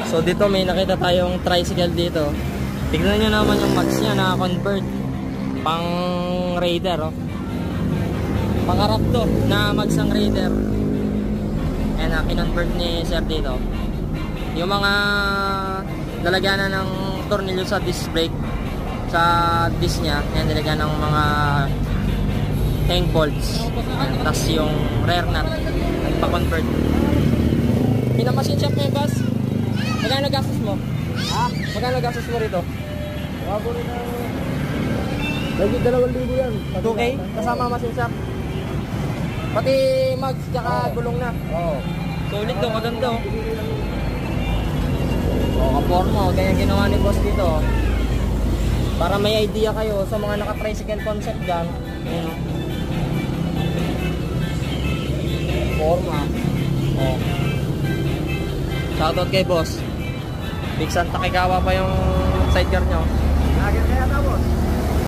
So dito may nakita tayong tricycle dito. Tignan nyo naman yung mags niya, naka-convert pang Raider, oh. Pangarap to na mags ang Raider. Ayan na, kinonvert ni sir dito. Yung mga lalagyanan ng tornilyo sa disc brake, sa disc nya, ayan, nilagyan ng mga hang bolts. Tapos yung rear nut, nagpa-convert. Pinamasin shop mo yung bus? Magkano gastos mo? Ha? Magkano gastos mo rito? Wabo rin na... Lagi 2,000 yan. 2K? Kasama machine shop? Pati mags, tsaka gulong na? Oo. Solid daw, maganda oh. So, kaporma, ganyan ginawa ni boss dito. Para may idea kayo sa mga naka-tricycle concept dyan. Ayan o. Forma. Oh. Shoutout kay boss. Big Santa Kigawa pa yung sidecar nyo. Lagi kaya na boss.